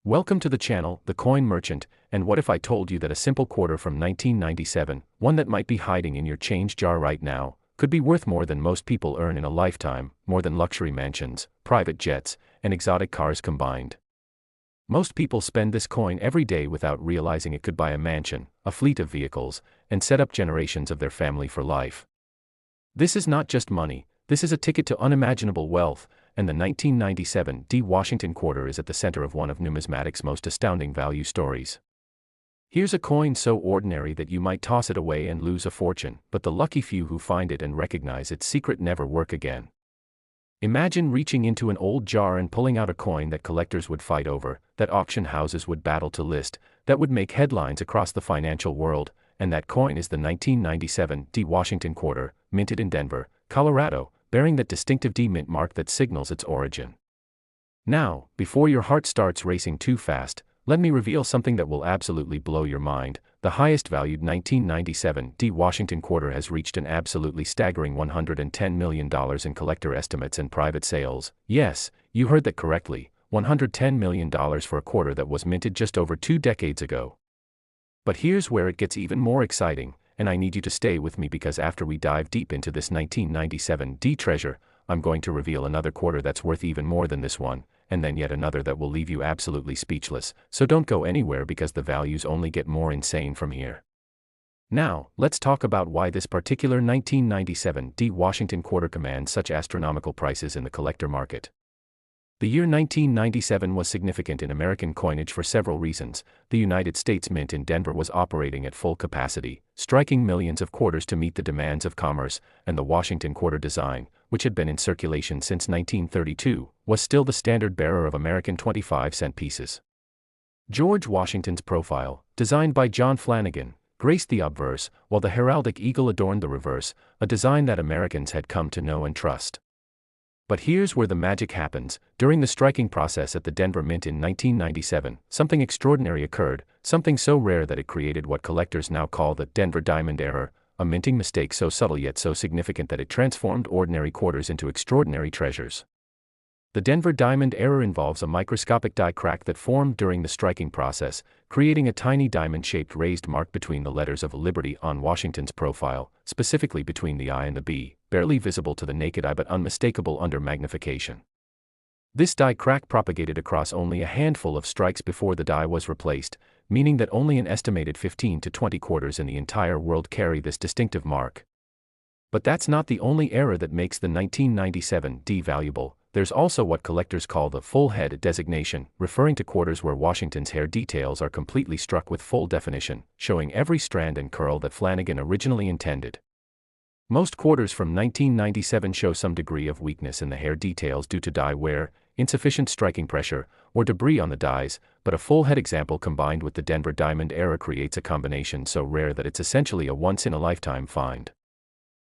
Welcome to the channel, The Coin Merchant. And what if I told you that a simple quarter from 1997, one that might be hiding in your change jar right now, could be worth more than most people earn in a lifetime, more than luxury mansions, private jets, and exotic cars combined. Most people spend this coin every day without realizing it could buy a mansion, a fleet of vehicles, and set up generations of their family for life. This is not just money, this is a ticket to unimaginable wealth, and the 1997 Washington quarter is at the center of one of numismatics' most astounding value stories. Here's a coin so ordinary that you might toss it away and lose a fortune, but the lucky few who find it and recognize its secret never work again. Imagine reaching into an old jar and pulling out a coin that collectors would fight over, that auction houses would battle to list, that would make headlines across the financial world, and that coin is the 1997 Washington quarter, minted in Denver, Colorado, bearing that distinctive D mint mark that signals its origin. Now, before your heart starts racing too fast, let me reveal something that will absolutely blow your mind. The highest valued 1997 Washington quarter has reached an absolutely staggering $110 million in collector estimates and private sales. Yes, you heard that correctly, $110 million for a quarter that was minted just over 2 decades ago. But here's where it gets even more exciting, and I need you to stay with me because after we dive deep into this 1997 treasure, I'm going to reveal another quarter that's worth even more than this one, and then yet another that will leave you absolutely speechless, so don't go anywhere because the values only get more insane from here. Now, let's talk about why this particular 1997 Washington quarter commands such astronomical prices in the collector market. The year 1997 was significant in American coinage for several reasons. The United States Mint in Denver was operating at full capacity, striking millions of quarters to meet the demands of commerce, and the Washington quarter design, which had been in circulation since 1932, was still the standard bearer of American 25-cent pieces. George Washington's profile, designed by John Flanagan, graced the obverse, while the heraldic eagle adorned the reverse, a design that Americans had come to know and trust. But here's where the magic happens. During the striking process at the Denver Mint in 1997, something extraordinary occurred, something so rare that it created what collectors now call the Denver Diamond Error, a minting mistake so subtle yet so significant that it transformed ordinary quarters into extraordinary treasures. The Denver Diamond Error involves a microscopic die crack that formed during the striking process, creating a tiny diamond-shaped raised mark between the letters of Liberty on Washington's profile, specifically between the I and the B, barely visible to the naked eye but unmistakable under magnification. This die crack propagated across only a handful of strikes before the die was replaced, meaning that only an estimated 15 to 20 quarters in the entire world carry this distinctive mark. But that's not the only error that makes the 1997 valuable. There's also what collectors call the full head designation, referring to quarters where Washington's hair details are completely struck with full definition, showing every strand and curl that Flanagan originally intended. Most quarters from 1997 show some degree of weakness in the hair details due to die wear, insufficient striking pressure, or debris on the dies, but a full head example combined with the Denver Diamond Error creates a combination so rare that it's essentially a once-in-a-lifetime find.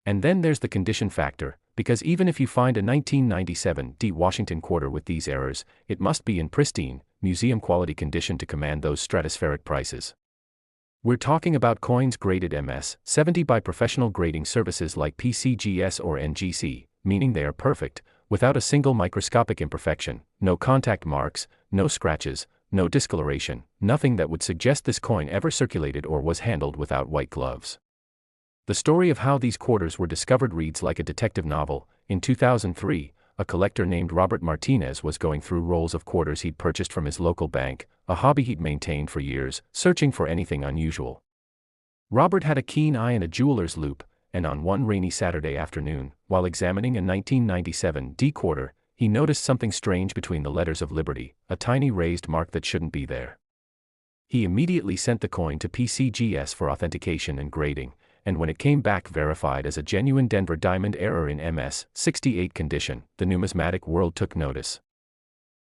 And then there's the condition factor, because even if you find a 1997 Washington quarter with these errors, it must be in pristine, museum-quality condition to command those stratospheric prices. We're talking about coins graded MS-70 by professional grading services like PCGS or NGC, meaning they are perfect, without a single microscopic imperfection, no contact marks, no scratches, no discoloration, nothing that would suggest this coin ever circulated or was handled without white gloves. The story of how these quarters were discovered reads like a detective novel. In 2003, a collector named Robert Martinez was going through rolls of quarters he'd purchased from his local bank, a hobby he'd maintained for years, searching for anything unusual. Robert had a keen eye and a jeweler's loupe, and on one rainy Saturday afternoon, while examining a 1997 quarter, he noticed something strange between the letters of Liberty, a tiny raised mark that shouldn't be there. He immediately sent the coin to PCGS for authentication and grading, and when it came back verified as a genuine Denver Diamond Error in MS-68 condition, the numismatic world took notice.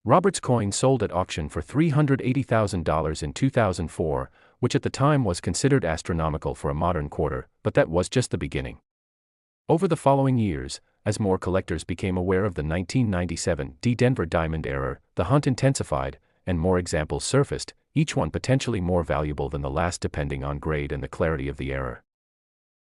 Robert's coin sold at auction for $380,000 in 2004, which at the time was considered astronomical for a modern quarter, but that was just the beginning. Over the following years, as more collectors became aware of the 1997 Denver Diamond Error, the hunt intensified, and more examples surfaced, each one potentially more valuable than the last depending on grade and the clarity of the error.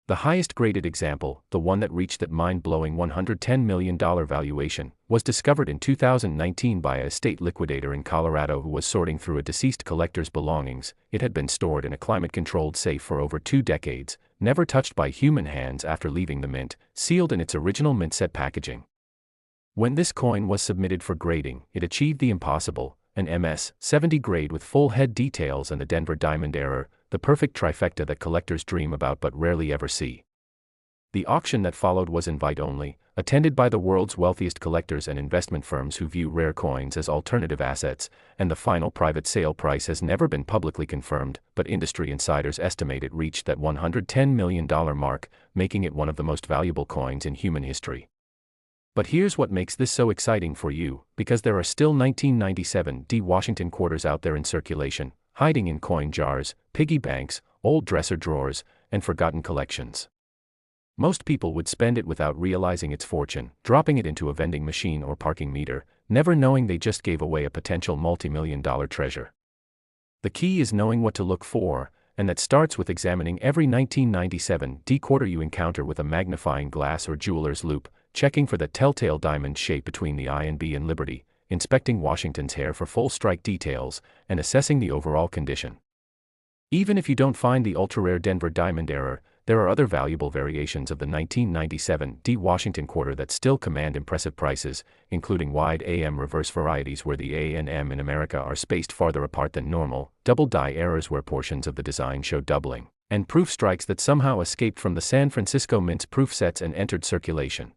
The highest graded example, the one that reached that mind-blowing $110 million valuation, was discovered in 2019 by a estate liquidator in Colorado who was sorting through a deceased collector's belongings. It had been stored in a climate-controlled safe for over 2 decades, never touched by human hands after leaving the mint, sealed in its original mint set packaging. When this coin was submitted for grading, it achieved the impossible, an MS-70 grade with full head details and the Denver diamond error, the perfect trifecta that collectors dream about but rarely ever see. The auction that followed was invite-only, attended by the world's wealthiest collectors and investment firms who view rare coins as alternative assets, and the final private sale price has never been publicly confirmed, but industry insiders estimate it reached that $110 million mark, making it one of the most valuable coins in human history. But here's what makes this so exciting for you, because there are still 1997 D Washington quarters out there in circulation, hiding in coin jars, piggy banks, old dresser drawers, and forgotten collections. Most people would spend it without realizing its fortune, dropping it into a vending machine or parking meter, never knowing they just gave away a potential multi-million-dollar treasure. The key is knowing what to look for, and that starts with examining every 1997 D quarter you encounter with a magnifying glass or jeweler's loupe, checking for the telltale diamond shape between the I and B in Liberty, inspecting Washington's hair for full strike details, and assessing the overall condition. Even if you don't find the ultra-rare Denver diamond error, there are other valuable variations of the 1997 D Washington quarter that still command impressive prices, including wide AM reverse varieties where the A and M in America are spaced farther apart than normal, double die errors where portions of the design show doubling, and proof strikes that somehow escaped from the San Francisco Mint's proof sets and entered circulation.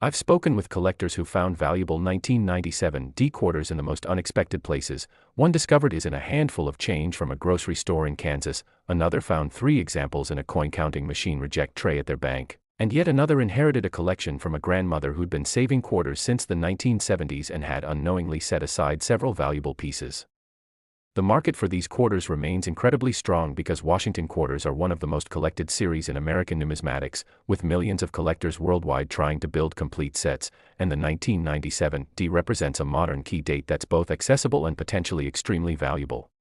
I've spoken with collectors who found valuable 1997 D quarters in the most unexpected places. One discovered is in a handful of change from a grocery store in Kansas, another found 3 examples in a coin-counting machine reject tray at their bank, and yet another inherited a collection from a grandmother who'd been saving quarters since the 1970s and had unknowingly set aside several valuable pieces. The market for these quarters remains incredibly strong because Washington quarters are one of the most collected series in American numismatics, with millions of collectors worldwide trying to build complete sets, and the 1997 D represents a modern key date that's both accessible and potentially extremely valuable.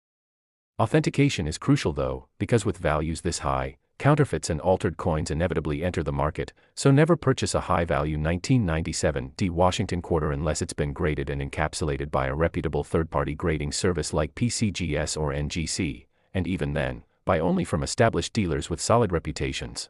Authentication is crucial though, because with values this high, counterfeits and altered coins inevitably enter the market, so never purchase a high-value 1997 D Washington quarter unless it's been graded and encapsulated by a reputable third-party grading service like PCGS or NGC, and even then, buy only from established dealers with solid reputations.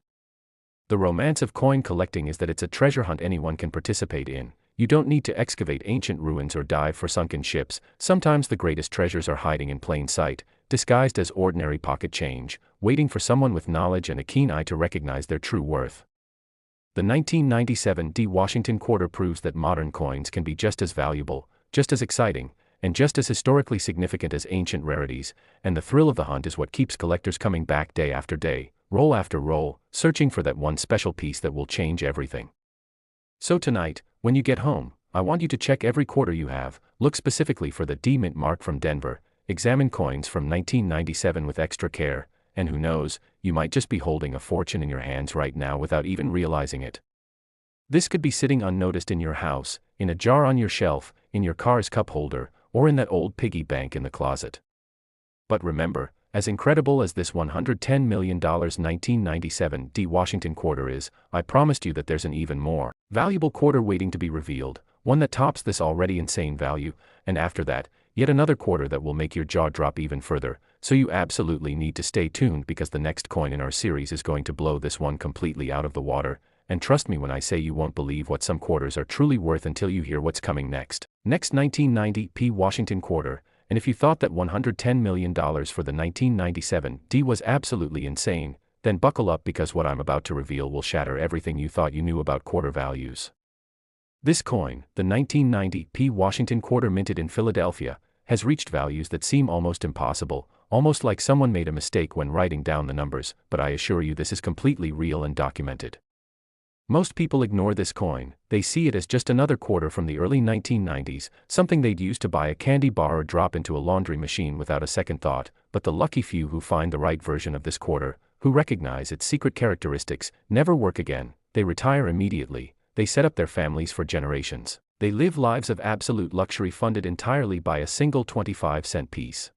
The romance of coin collecting is that it's a treasure hunt anyone can participate in. You don't need to excavate ancient ruins or dive for sunken ships. Sometimes the greatest treasures are hiding in plain sight, disguised as ordinary pocket change, waiting for someone with knowledge and a keen eye to recognize their true worth. The 1997 D Washington quarter proves that modern coins can be just as valuable, just as exciting, and just as historically significant as ancient rarities, and the thrill of the hunt is what keeps collectors coming back day after day, roll after roll, searching for that one special piece that will change everything. So tonight, when you get home, I want you to check every quarter you have, look specifically for the D Mint mark from Denver, examine coins from 1997 with extra care, and who knows, you might just be holding a fortune in your hands right now without even realizing it. This could be sitting unnoticed in your house, in a jar on your shelf, in your car's cup holder, or in that old piggy bank in the closet. But remember, as incredible as this $110 million 1997 D Washington quarter is, I promised you that there's an even more valuable quarter waiting to be revealed, one that tops this already insane value, and after that, yet another quarter that will make your jaw drop even further, so you absolutely need to stay tuned because the next coin in our series is going to blow this one completely out of the water, and trust me when I say you won't believe what some quarters are truly worth until you hear what's coming next. Next 1990 P Washington quarter. And if you thought that $110 million for the 1997 D was absolutely insane, then buckle up because what I'm about to reveal will shatter everything you thought you knew about quarter values. This coin, the 1990 P Washington quarter minted in Philadelphia, has reached values that seem almost impossible, almost like someone made a mistake when writing down the numbers, but I assure you this is completely real and documented. Most people ignore this coin, they see it as just another quarter from the early 1990s, something they'd use to buy a candy bar or drop into a laundry machine without a second thought, but the lucky few who find the right version of this quarter, who recognize its secret characteristics, never work again, they retire immediately, they set up their families for generations, they live lives of absolute luxury funded entirely by a single 25-cent piece.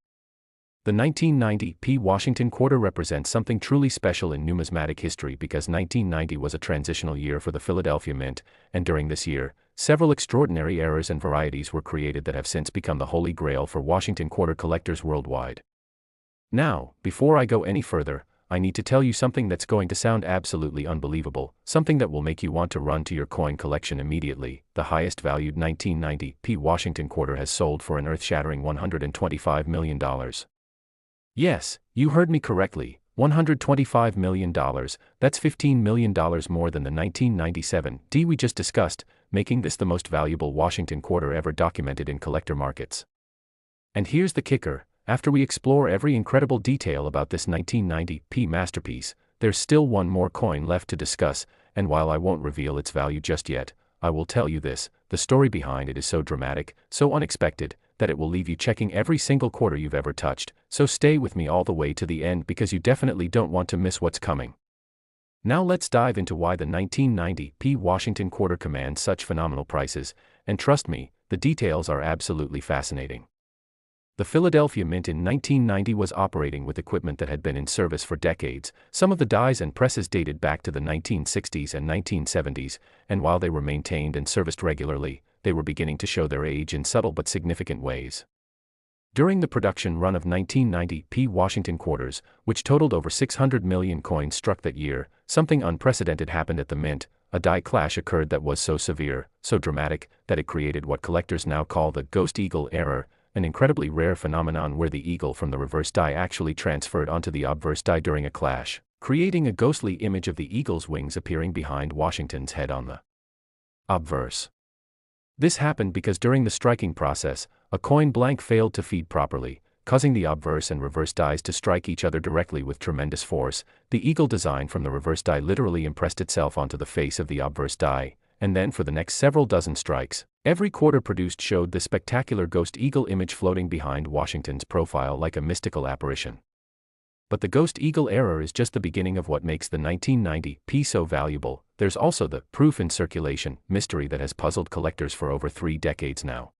The 1990 Washington quarter represents something truly special in numismatic history because 1990 was a transitional year for the Philadelphia Mint, and during this year, several extraordinary errors and varieties were created that have since become the holy grail for Washington quarter collectors worldwide. Now, before I go any further, I need to tell you something that's going to sound absolutely unbelievable, something that will make you want to run to your coin collection immediately. The highest valued 1990 Washington quarter has sold for an earth-shattering $125 million. Yes, you heard me correctly, $125 million, that's $15 million more than the 1997 D we just discussed, making this the most valuable Washington quarter ever documented in collector markets. And here's the kicker, after we explore every incredible detail about this 1990 masterpiece, there's still one more coin left to discuss, and while I won't reveal its value just yet, I will tell you this, the story behind it is so dramatic, so unexpected, that it will leave you checking every single quarter you've ever touched, so stay with me all the way to the end because you definitely don't want to miss what's coming. Now let's dive into why the 1990 Washington quarter commands such phenomenal prices, and trust me, the details are absolutely fascinating. The Philadelphia Mint in 1990 was operating with equipment that had been in service for decades. Some of the dies and presses dated back to the 1960s and 1970s, and while they were maintained and serviced regularly, they were beginning to show their age in subtle but significant ways. During the production run of 1990 Washington quarters, which totaled over 600 million coins struck that year, something unprecedented happened at the Mint. A die clash occurred that was so severe, so dramatic, that it created what collectors now call the ghost eagle error, an incredibly rare phenomenon where the eagle from the reverse die actually transferred onto the obverse die during a clash, creating a ghostly image of the eagle's wings appearing behind Washington's head on the obverse. This happened because during the striking process, a coin blank failed to feed properly, causing the obverse and reverse dies to strike each other directly with tremendous force. The eagle design from the reverse die literally impressed itself onto the face of the obverse die, and then for the next several dozen strikes, every quarter produced showed the spectacular ghost eagle image floating behind Washington's profile like a mystical apparition. But the ghost eagle error is just the beginning of what makes the 1990 so valuable. There's also the proof in circulation mystery that has puzzled collectors for over 3 decades now.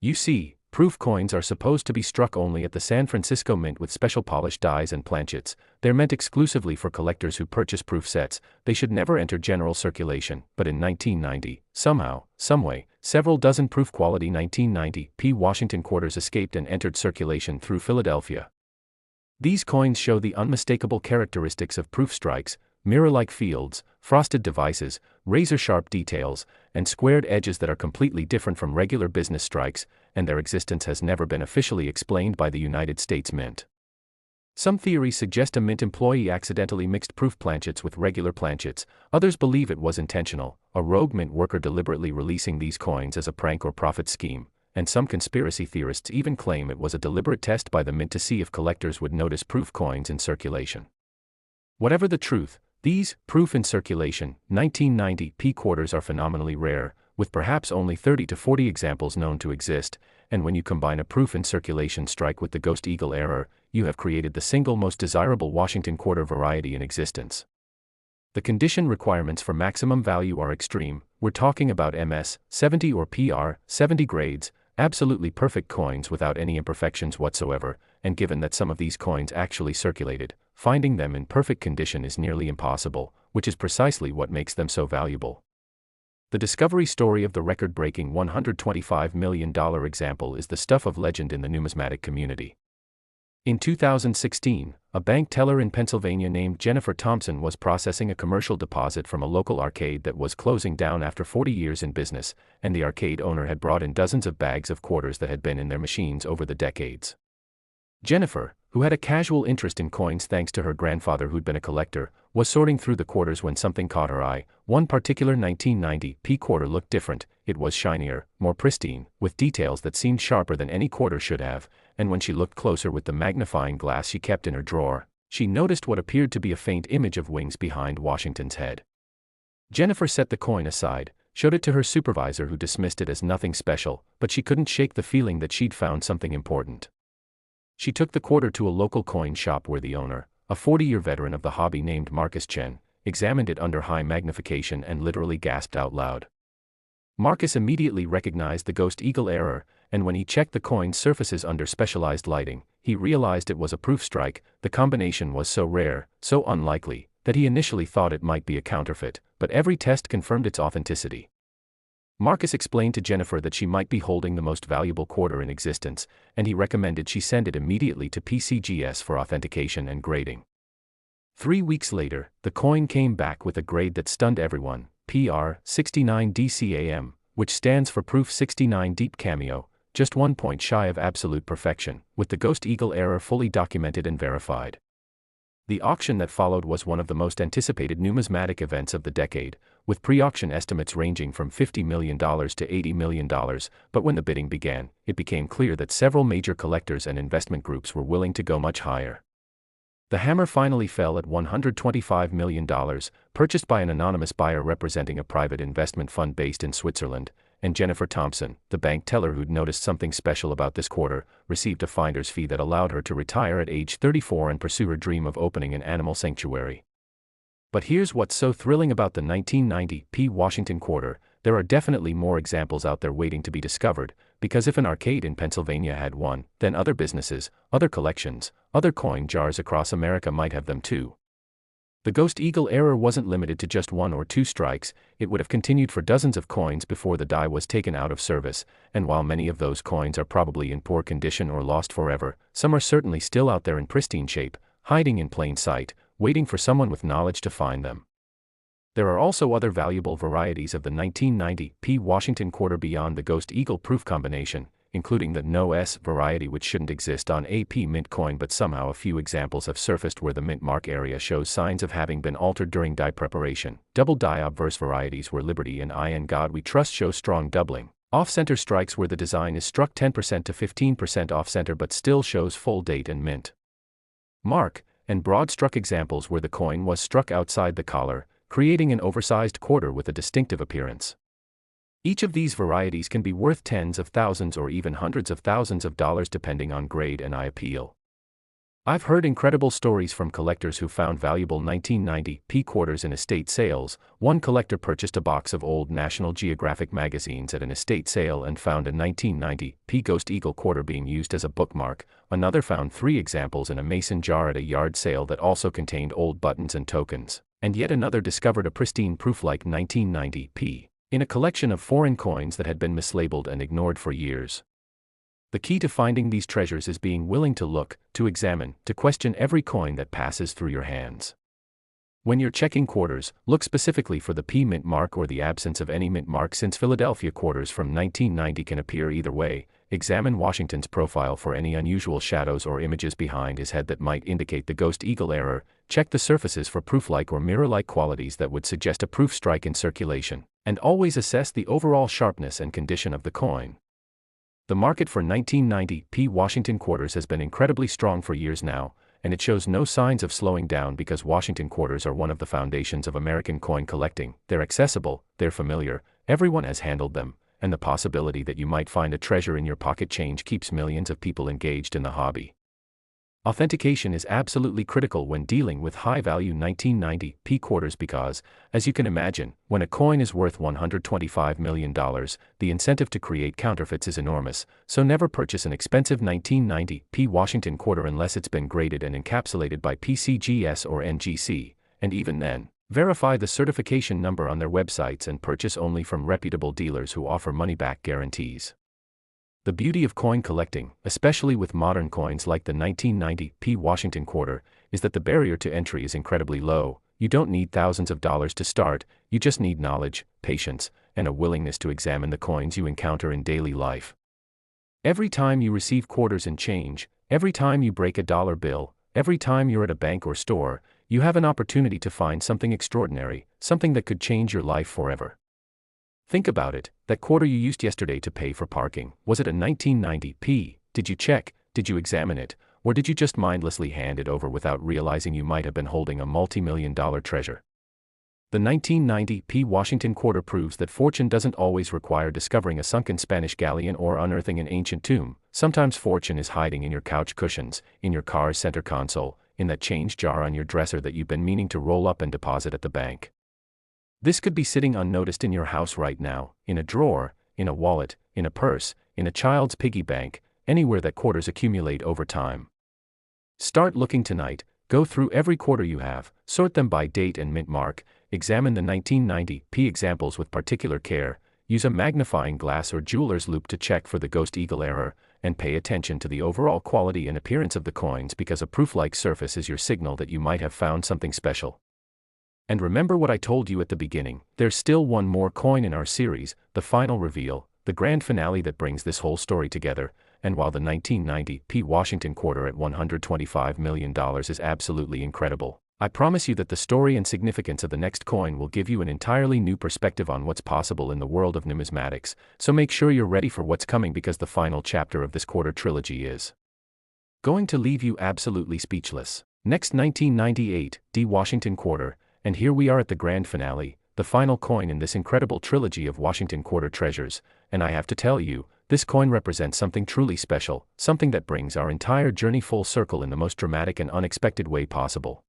You see, proof coins are supposed to be struck only at the San Francisco Mint with special polished dies and planchets. They're meant exclusively for collectors who purchase proof sets. They should never enter general circulation. But in 1990, somehow, someway, several dozen proof quality 1990 Washington quarters escaped and entered circulation through Philadelphia. These coins show the unmistakable characteristics of proof strikes: mirror-like fields, frosted devices, razor-sharp details, and squared edges that are completely different from regular business strikes, and their existence has never been officially explained by the United States Mint. Some theories suggest a Mint employee accidentally mixed proof planchets with regular planchets, others believe it was intentional, a rogue Mint worker deliberately releasing these coins as a prank or profit scheme, and some conspiracy theorists even claim it was a deliberate test by the Mint to see if collectors would notice proof coins in circulation. Whatever the truth, these proof in circulation 1990 quarters are phenomenally rare, with perhaps only 30 to 40 examples known to exist, and when you combine a proof in circulation strike with the ghost eagle error, you have created the single most desirable Washington quarter variety in existence. The condition requirements for maximum value are extreme. We're talking about MS 70 or PR 70 grades, absolutely perfect coins without any imperfections whatsoever, and given that some of these coins actually circulated, finding them in perfect condition is nearly impossible, which is precisely what makes them so valuable. The discovery story of the record-breaking $125 million example is the stuff of legend in the numismatic community. In 2016, a bank teller in Pennsylvania named Jennifer Thompson was processing a commercial deposit from a local arcade that was closing down after 40 years in business, and the arcade owner had brought in dozens of bags of quarters that had been in their machines over the decades. Jennifer, who had a casual interest in coins thanks to her grandfather who'd been a collector, was sorting through the quarters when something caught her eye. One particular 1990 quarter looked different. It was shinier, more pristine, with details that seemed sharper than any quarter should have, and when she looked closer with the magnifying glass she kept in her drawer, she noticed what appeared to be a faint image of wings behind Washington's head. Jennifer set the coin aside, showed it to her supervisor who dismissed it as nothing special, but she couldn't shake the feeling that she'd found something important. She took the quarter to a local coin shop where the owner, a 40-year veteran of the hobby named Marcus Chen, examined it under high magnification and literally gasped out loud. Marcus immediately recognized the ghost eagle error, and when he checked the coin's surfaces under specialized lighting, he realized it was a proof strike. The combination was so rare, so unlikely, that he initially thought it might be a counterfeit, but every test confirmed its authenticity. Marcus explained to Jennifer that she might be holding the most valuable quarter in existence, and he recommended she send it immediately to PCGS for authentication and grading. 3 weeks later, the coin came back with a grade that stunned everyone, PR 69 DCAM, which stands for Proof 69 Deep Cameo, just 1 point shy of absolute perfection, with the Ghost Eagle error fully documented and verified. The auction that followed was one of the most anticipated numismatic events of the decade, with pre-auction estimates ranging from $50 million to $80 million, but when the bidding began, it became clear that several major collectors and investment groups were willing to go much higher. The hammer finally fell at $125 million, purchased by an anonymous buyer representing a private investment fund based in Switzerland, and Jennifer Thompson, the bank teller who'd noticed something special about this quarter, received a finder's fee that allowed her to retire at age 34 and pursue her dream of opening an animal sanctuary. But here's what's so thrilling about the 1990 P. Washington quarter: there are definitely more examples out there waiting to be discovered, because if an arcade in Pennsylvania had one, then other businesses, other collections, other coin jars across America might have them too. The Ghost Eagle error wasn't limited to just 1 or 2 strikes, it would have continued for dozens of coins before the die was taken out of service, and while many of those coins are probably in poor condition or lost forever, some are certainly still out there in pristine shape, hiding in plain sight, waiting for someone with knowledge to find them. There are also other valuable varieties of the 1990 P. Washington quarter beyond the Ghost Eagle proof combination, including the No S variety, which shouldn't exist on a P mint coin, but somehow a few examples have surfaced where the mint mark area shows signs of having been altered during die preparation. Double die obverse varieties where Liberty and I and God We Trust show strong doubling. Off-center strikes where the design is struck 10% to 15% off-center but still shows full date and mint mark, and broad-struck examples where the coin was struck outside the collar, creating an oversized quarter with a distinctive appearance. Each of these varieties can be worth tens of thousands or even hundreds of thousands of dollars depending on grade and eye appeal. I've heard incredible stories from collectors who found valuable 1990 P quarters in estate sales. One collector purchased a box of old National Geographic magazines at an estate sale and found a 1990 P Ghost Eagle quarter being used as a bookmark. Another found 3 examples in a mason jar at a yard sale that also contained old buttons and tokens, and yet another discovered a pristine proof-like 1990 P in a collection of foreign coins that had been mislabeled and ignored for years. The key to finding these treasures is being willing to look, to examine, to question every coin that passes through your hands. When you're checking quarters, look specifically for the P mint mark or the absence of any mint mark, since Philadelphia quarters from 1990 can appear either way. Examine Washington's profile for any unusual shadows or images behind his head that might indicate the Ghost Eagle error. Check the surfaces for proof-like or mirror-like qualities that would suggest a proof strike in circulation, and always assess the overall sharpness and condition of the coin. The market for 1990 P Washington quarters has been incredibly strong for years now, and it shows no signs of slowing down because Washington quarters are one of the foundations of American coin collecting. They're accessible, they're familiar, everyone has handled them, and the possibility that you might find a treasure in your pocket change keeps millions of people engaged in the hobby. Authentication is absolutely critical when dealing with high-value 1990 P quarters because, as you can imagine, when a coin is worth $125 million, the incentive to create counterfeits is enormous, so never purchase an expensive 1990 P Washington quarter unless it's been graded and encapsulated by PCGS or NGC, and even then, verify the certification number on their websites and purchase only from reputable dealers who offer money-back guarantees. The beauty of coin collecting, especially with modern coins like the 1990 P Washington quarter, is that the barrier to entry is incredibly low. You don't need thousands of dollars to start, you just need knowledge, patience, and a willingness to examine the coins you encounter in daily life. Every time you receive quarters in change, every time you break a dollar bill, every time you're at a bank or store, you have an opportunity to find something extraordinary, something that could change your life forever. Think about it, that quarter you used yesterday to pay for parking, was it a 1990 P? Did you check, did you examine it, or did you just mindlessly hand it over without realizing you might have been holding a multi-million-dollar treasure? The 1990 P Washington quarter proves that fortune doesn't always require discovering a sunken Spanish galleon or unearthing an ancient tomb. Sometimes fortune is hiding in your couch cushions, in your car's center console, in that change jar on your dresser that you've been meaning to roll up and deposit at the bank. This could be sitting unnoticed in your house right now, in a drawer, in a wallet, in a purse, in a child's piggy bank, anywhere that quarters accumulate over time. Start looking tonight. Go through every quarter you have, sort them by date and mint mark, examine the 1990p examples with particular care, use a magnifying glass or jeweler's loupe to check for the ghost eagle error, and pay attention to the overall quality and appearance of the coins because a proof-like surface is your signal that you might have found something special. And remember what I told you at the beginning, there's still one more coin in our series, the final reveal, the grand finale that brings this whole story together. And while the 1990p Washington quarter at $125 million is absolutely incredible, I promise you that the story and significance of the next coin will give you an entirely new perspective on what's possible in the world of numismatics, so make sure you're ready for what's coming because the final chapter of this quarter trilogy is going to leave you absolutely speechless. Next, 1998 Washington quarter, and here we are at the grand finale, the final coin in this incredible trilogy of Washington quarter treasures, and I have to tell you, this coin represents something truly special, something that brings our entire journey full circle in the most dramatic and unexpected way possible.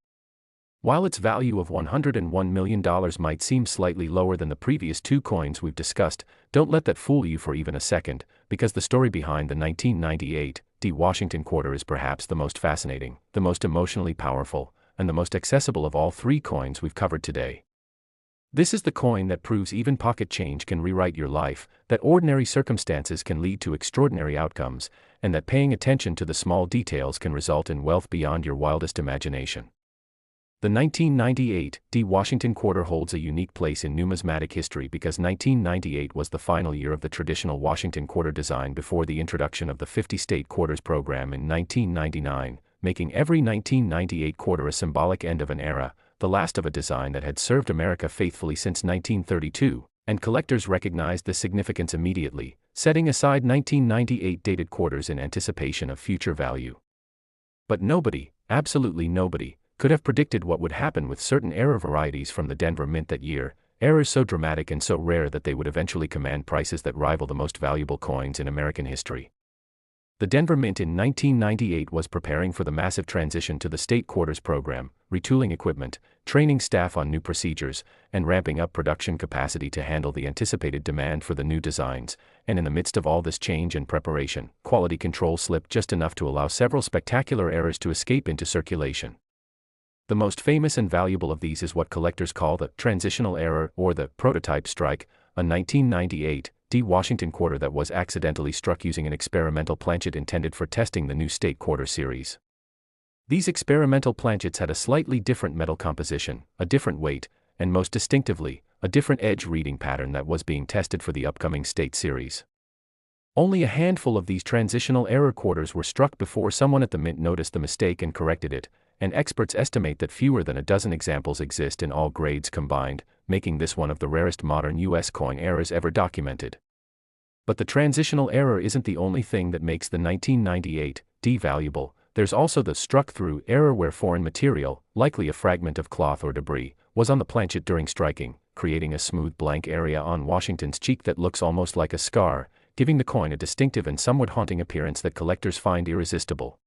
While its value of $101 million might seem slightly lower than the previous two coins we've discussed, don't let that fool you for even a second, because the story behind the 1998 Washington quarter is perhaps the most fascinating, the most emotionally powerful, and the most accessible of all three coins we've covered today. This is the coin that proves even pocket change can rewrite your life, that ordinary circumstances can lead to extraordinary outcomes, and that paying attention to the small details can result in wealth beyond your wildest imagination. The 1998 Washington quarter holds a unique place in numismatic history because 1998 was the final year of the traditional Washington quarter design before the introduction of the 50-state quarters program in 1999, making every 1998 quarter a symbolic end of an era, the last of a design that had served America faithfully since 1932, and collectors recognized this significance immediately, setting aside 1998 dated quarters in anticipation of future value. But nobody, absolutely nobody, could have predicted what would happen with certain error varieties from the Denver Mint that year, errors so dramatic and so rare that they would eventually command prices that rival the most valuable coins in American history. The Denver Mint in 1998 was preparing for the massive transition to the state quarters program, retooling equipment, training staff on new procedures, and ramping up production capacity to handle the anticipated demand for the new designs, and in the midst of all this change and preparation, quality control slipped just enough to allow several spectacular errors to escape into circulation. The most famous and valuable of these is what collectors call the transitional error or the prototype strike, a 1998 Washington quarter that was accidentally struck using an experimental planchet intended for testing the new state quarter series. These experimental planchets had a slightly different metal composition, a different weight, and most distinctively, a different edge reading pattern that was being tested for the upcoming state series. Only a handful of these transitional error quarters were struck before someone at the Mint noticed the mistake and corrected it, and experts estimate that fewer than a dozen examples exist in all grades combined, making this one of the rarest modern U.S. coin errors ever documented. But the transitional error isn't the only thing that makes the 1998 valuable. There's also the struck-through error where foreign material, likely a fragment of cloth or debris, was on the planchet during striking, creating a smooth blank area on Washington's cheek that looks almost like a scar, giving the coin a distinctive and somewhat haunting appearance that collectors find irresistible.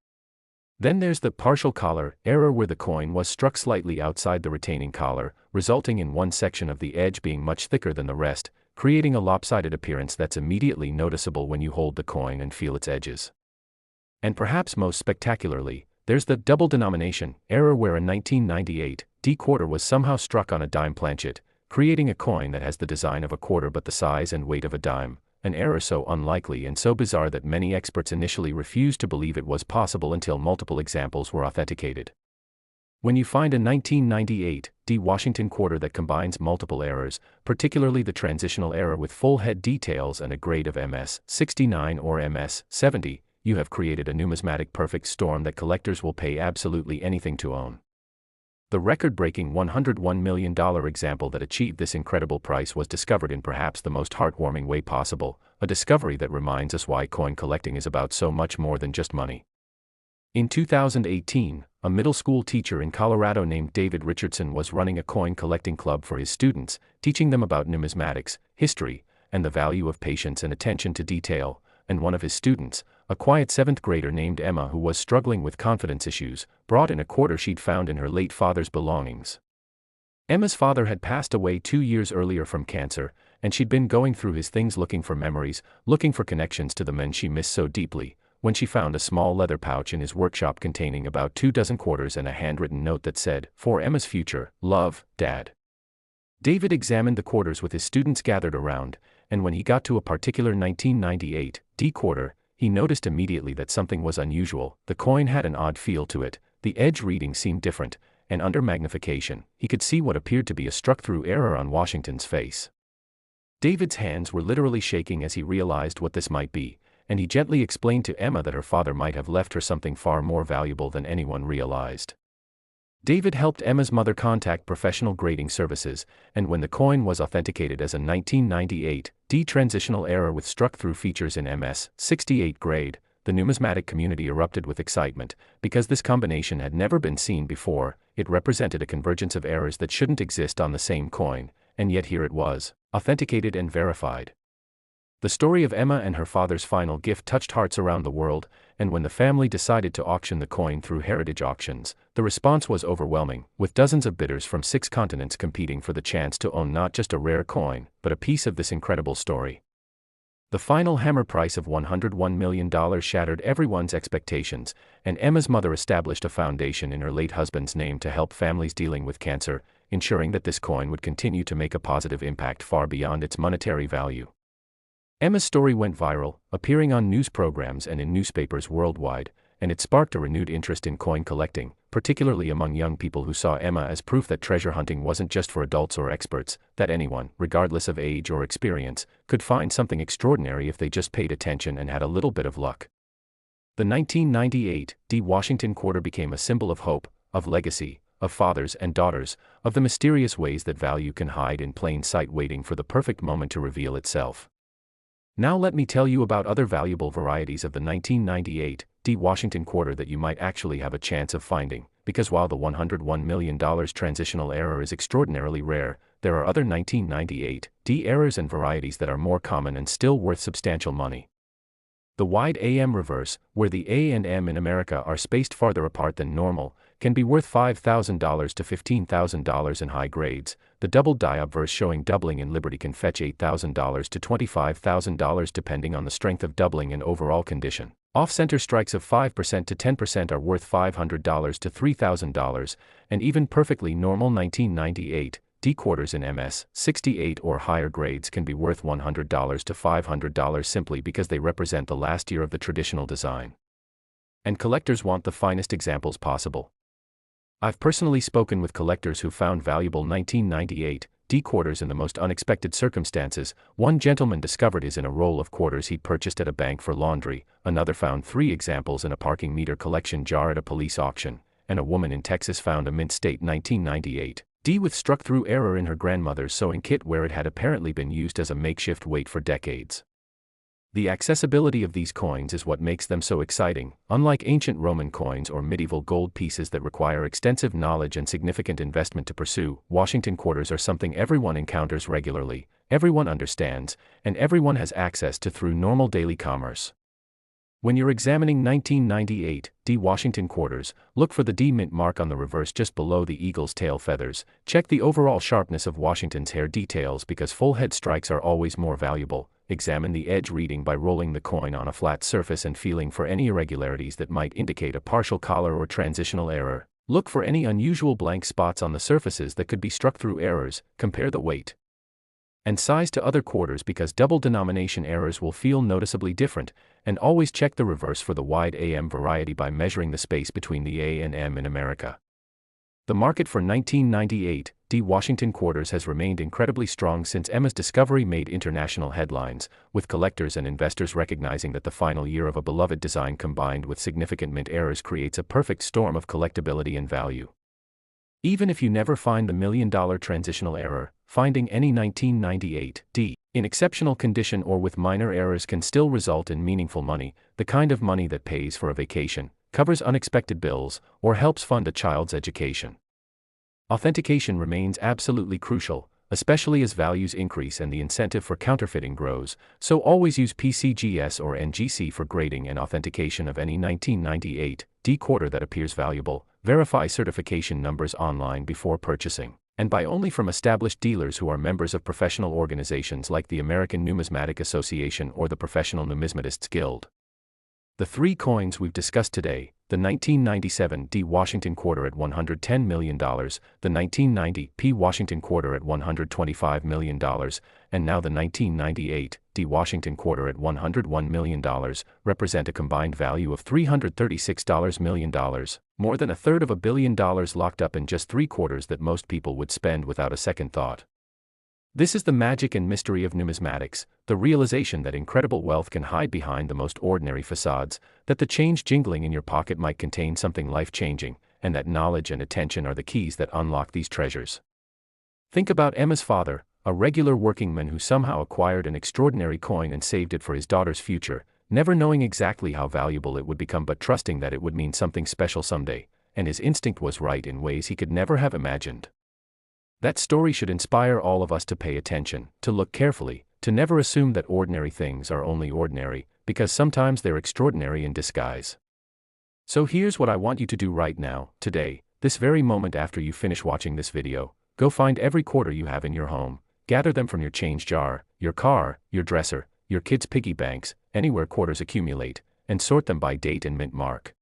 Then there's the partial collar error where the coin was struck slightly outside the retaining collar, resulting in one section of the edge being much thicker than the rest, creating a lopsided appearance that's immediately noticeable when you hold the coin and feel its edges. And perhaps most spectacularly, there's the double denomination error where a 1998 quarter was somehow struck on a dime planchet, creating a coin that has the design of a quarter but the size and weight of a dime, an error so unlikely and so bizarre that many experts initially refused to believe it was possible until multiple examples were authenticated. When you find a 1998 Washington quarter that combines multiple errors, particularly the transitional error with full head details and a grade of MS 69 or MS 70, you have created a numismatic perfect storm that collectors will pay absolutely anything to own. The record-breaking $101 million example that achieved this incredible price was discovered in perhaps the most heartwarming way possible, a discovery that reminds us why coin collecting is about so much more than just money. In 2018, a middle school teacher in Colorado named David Richardson was running a coin collecting club for his students, teaching them about numismatics, history, and the value of patience and attention to detail, and one of his students, a quiet seventh grader named Emma who was struggling with confidence issues, brought in a quarter she'd found in her late father's belongings. Emma's father had passed away 2 years earlier from cancer, and she'd been going through his things looking for memories, looking for connections to the men she missed so deeply, when she found a small leather pouch in his workshop containing about 24 quarters and a handwritten note that said, "For Emma's future, love, Dad." David examined the quarters with his students gathered around, and when he got to a particular 1998 D quarter, he noticed immediately that something was unusual. The coin had an odd feel to it, the edge reading seemed different, and under magnification, he could see what appeared to be a struck-through error on Washington's face. David's hands were literally shaking as he realized what this might be, and he gently explained to Emma that her father might have left her something far more valuable than anyone realized. David helped Emma's mother contact professional grading services, and when the coin was authenticated as a 1998 D transitional error with struck-through features in MS 68 grade, the numismatic community erupted with excitement, because this combination had never been seen before. It represented a convergence of errors that shouldn't exist on the same coin, and yet here it was, authenticated and verified. The story of Emma and her father's final gift touched hearts around the world, and when the family decided to auction the coin through heritage auctions, the response was overwhelming, with dozens of bidders from 6 continents competing for the chance to own not just a rare coin, but a piece of this incredible story. The final hammer price of $101 million shattered everyone's expectations, and Emma's mother established a foundation in her late husband's name to help families dealing with cancer, ensuring that this coin would continue to make a positive impact far beyond its monetary value. Emma's story went viral, appearing on news programs and in newspapers worldwide, and it sparked a renewed interest in coin collecting, particularly among young people who saw Emma as proof that treasure hunting wasn't just for adults or experts, that anyone, regardless of age or experience, could find something extraordinary if they just paid attention and had a little bit of luck. The 1998 D Washington quarter became a symbol of hope, of legacy, of fathers and daughters, of the mysterious ways that value can hide in plain sight waiting for the perfect moment to reveal itself. Now let me tell you about other valuable varieties of the 1998 D Washington quarter that you might actually have a chance of finding, because while the $101 million transitional error is extraordinarily rare, there are other 1998 D errors and varieties that are more common and still worth substantial money. The wide AM reverse, where the A and M in America are spaced farther apart than normal, can be worth $5,000 to $15,000 in high grades. The double die obverse showing doubling in Liberty can fetch $8,000 to $25,000 depending on the strength of doubling and overall condition. Off-center strikes of 5% to 10% are worth $500 to $3,000, and even perfectly normal 1998 D quarters in MS 68 or higher grades can be worth $100 to $500 simply because they represent the last year of the traditional design. And collectors want the finest examples possible. I've personally spoken with collectors who found valuable 1998 D quarters in the most unexpected circumstances. One gentleman discovered his in a roll of quarters he'd purchased at a bank for laundry, another found 3 examples in a parking meter collection jar at a police auction, and a woman in Texas found a mint state 1998 D with struck-through error in her grandmother's sewing kit where it had apparently been used as a makeshift weight for decades. The accessibility of these coins is what makes them so exciting. Unlike ancient Roman coins or medieval gold pieces that require extensive knowledge and significant investment to pursue, Washington quarters are something everyone encounters regularly, everyone understands, and everyone has access to through normal daily commerce. When you're examining 1998 D Washington quarters, look for the D mint mark on the reverse just below the eagle's tail feathers. Check the overall sharpness of Washington's hair details because full head strikes are always more valuable. Examine the edge reading by rolling the coin on a flat surface and feeling for any irregularities that might indicate a partial collar or transitional error. Look for any unusual blank spots on the surfaces that could be struck through errors. Compare the weight and size to other quarters because double denomination errors will feel noticeably different, and always check the reverse for the wide AM variety by measuring the space between the A and M in America. The market for 1998 D Washington quarters has remained incredibly strong since Emma's discovery made international headlines, with collectors and investors recognizing that the final year of a beloved design combined with significant mint errors creates a perfect storm of collectability and value. Even if you never find the $1 million transitional error, finding any 1998 D in exceptional condition or with minor errors can still result in meaningful money, the kind of money that pays for a vacation, covers unexpected bills, or helps fund a child's education. Authentication remains absolutely crucial, especially as values increase and the incentive for counterfeiting grows, so always use PCGS or NGC for grading and authentication of any 1998 D quarter that appears valuable. Verify certification numbers online before purchasing. And buy only from established dealers who are members of professional organizations like the American Numismatic Association or the Professional Numismatists Guild. The three coins we've discussed today: the 1997 D Washington quarter at $110 million, the 1990 P Washington quarter at $125 million, and now the 1998 D Washington quarter at $101 million, represent a combined value of $336 million, more than a third of $1 billion locked up in just three quarters that most people would spend without a second thought. This is the magic and mystery of numismatics, the realization that incredible wealth can hide behind the most ordinary facades, that the change jingling in your pocket might contain something life-changing, and that knowledge and attention are the keys that unlock these treasures. Think about Emma's father, a regular workingman who somehow acquired an extraordinary coin and saved it for his daughter's future, never knowing exactly how valuable it would become but trusting that it would mean something special someday, and his instinct was right in ways he could never have imagined. That story should inspire all of us to pay attention, to look carefully, to never assume that ordinary things are only ordinary, because sometimes they're extraordinary in disguise. So here's what I want you to do right now, today, this very moment after you finish watching this video. Go find every quarter you have in your home, gather them from your change jar, your car, your dresser, your kids' piggy banks, anywhere quarters accumulate, and sort them by date and mint mark.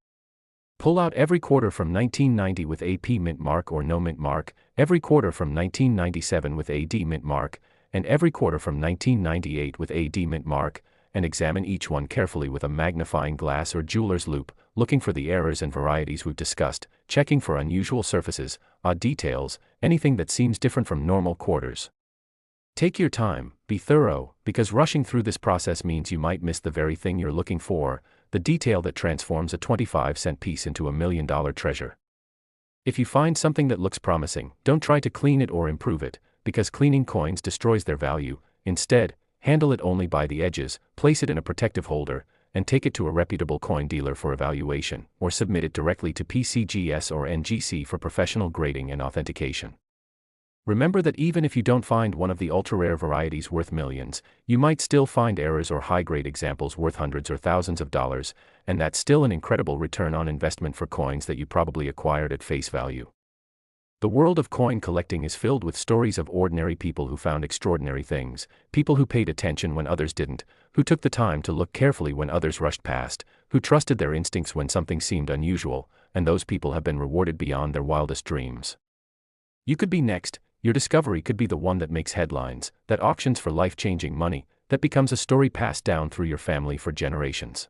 Pull out every quarter from 1990 with AP mint mark or no mint mark, every quarter from 1997 with AD mint mark, and every quarter from 1998 with AD mint mark, and examine each one carefully with a magnifying glass or jeweler's loupe, looking for the errors and varieties we've discussed, checking for unusual surfaces, odd details, anything that seems different from normal quarters. Take your time, be thorough, because rushing through this process means you might miss the very thing you're looking for, the detail that transforms a 25-cent piece into $1 million treasure. If you find something that looks promising, don't try to clean it or improve it, because cleaning coins destroys their value. Instead, handle it only by the edges, place it in a protective holder, and take it to a reputable coin dealer for evaluation, or submit it directly to PCGS or NGC for professional grading and authentication. Remember that even if you don't find one of the ultra-rare varieties worth millions, you might still find errors or high-grade examples worth hundreds or thousands of dollars, and that's still an incredible return on investment for coins that you probably acquired at face value. The world of coin collecting is filled with stories of ordinary people who found extraordinary things, people who paid attention when others didn't, who took the time to look carefully when others rushed past, who trusted their instincts when something seemed unusual, and those people have been rewarded beyond their wildest dreams. You could be next. Your discovery could be the one that makes headlines, that auctions for life-changing money, that becomes a story passed down through your family for generations.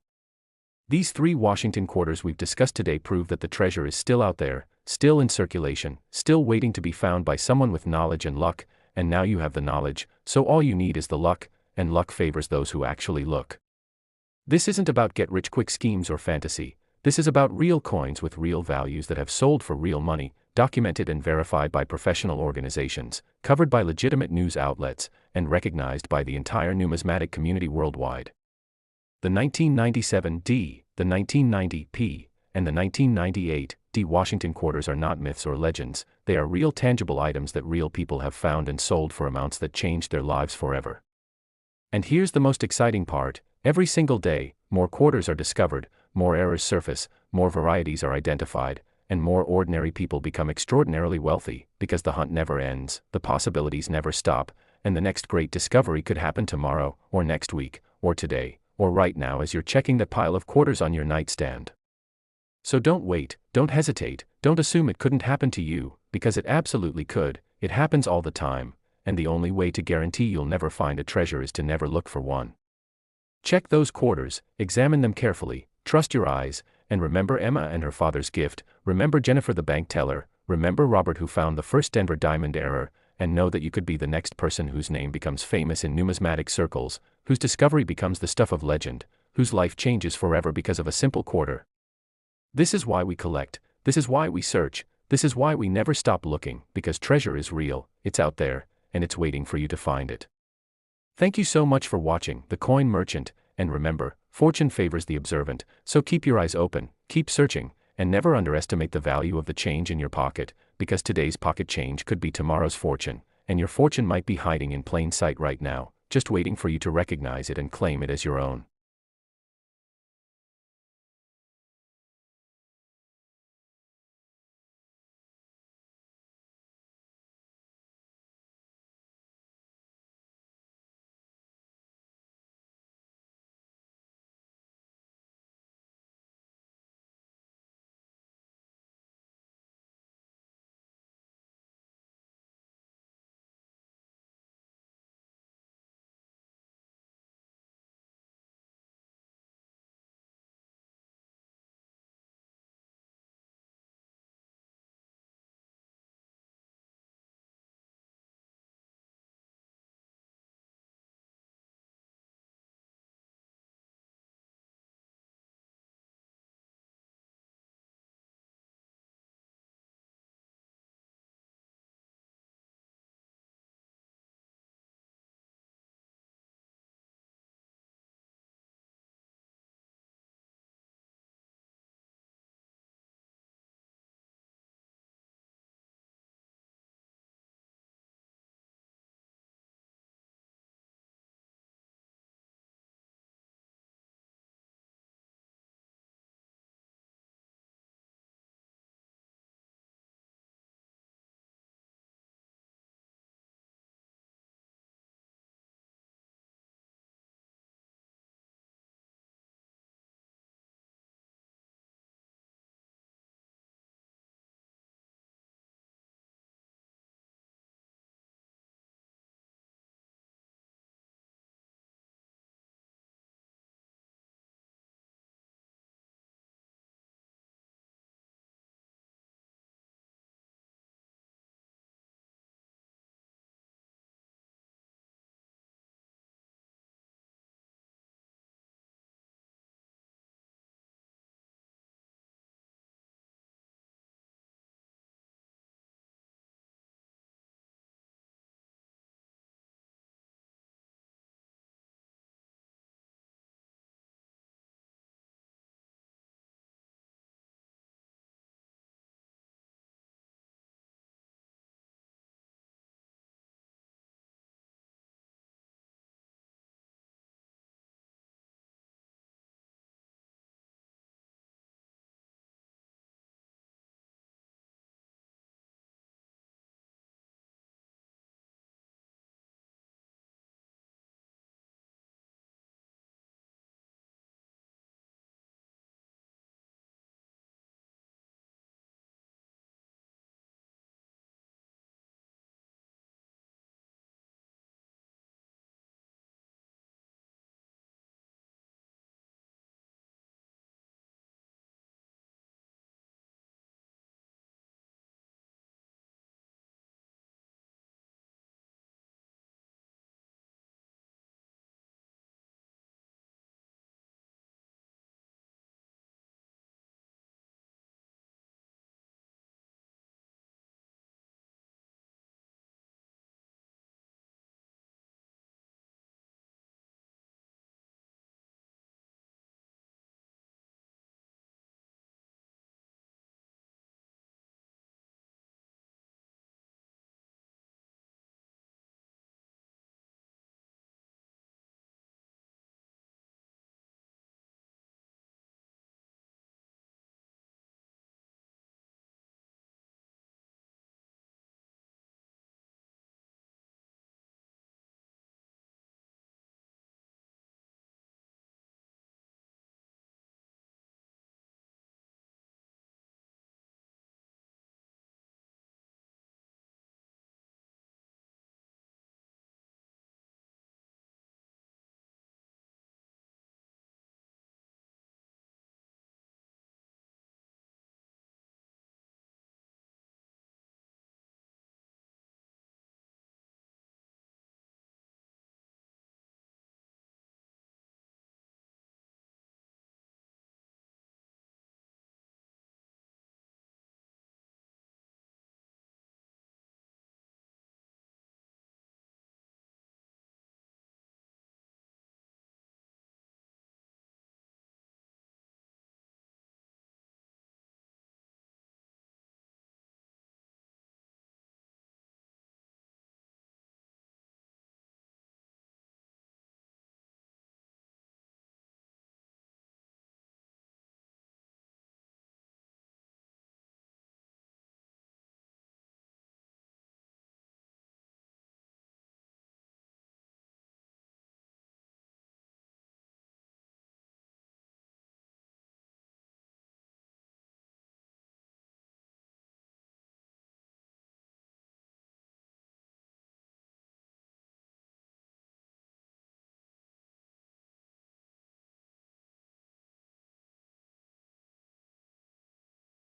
These three Washington quarters we've discussed today prove that the treasure is still out there, still in circulation, still waiting to be found by someone with knowledge and luck, and now you have the knowledge, so all you need is the luck, and luck favors those who actually look. This isn't about get-rich-quick schemes or fantasy. This is about real coins with real values that have sold for real money, documented and verified by professional organizations, covered by legitimate news outlets, and recognized by the entire numismatic community worldwide. The 1997 D, the 1990 P, and the 1998 D Washington quarters are not myths or legends, they are real tangible items that real people have found and sold for amounts that changed their lives forever. And here's the most exciting part: every single day, more quarters are discovered, more errors surface, more varieties are identified, and more ordinary people become extraordinarily wealthy, because the hunt never ends, the possibilities never stop, and the next great discovery could happen tomorrow, or next week, or today, or right now as you're checking that pile of quarters on your nightstand. So don't wait, don't hesitate, don't assume it couldn't happen to you, because it absolutely could. It happens all the time, and the only way to guarantee you'll never find a treasure is to never look for one. Check those quarters, examine them carefully, trust your eyes, and remember Emma and her father's gift, remember Jennifer the bank teller, remember Robert who found the first Denver diamond error, and know that you could be the next person whose name becomes famous in numismatic circles, whose discovery becomes the stuff of legend, whose life changes forever because of a simple quarter. This is why we collect, this is why we search, this is why we never stop looking, because treasure is real, it's out there, and it's waiting for you to find it. Thank you so much for watching The Coin Merchant, and remember, fortune favors the observant, so keep your eyes open, keep searching, and never underestimate the value of the change in your pocket, because today's pocket change could be tomorrow's fortune, and your fortune might be hiding in plain sight right now, just waiting for you to recognize it and claim it as your own.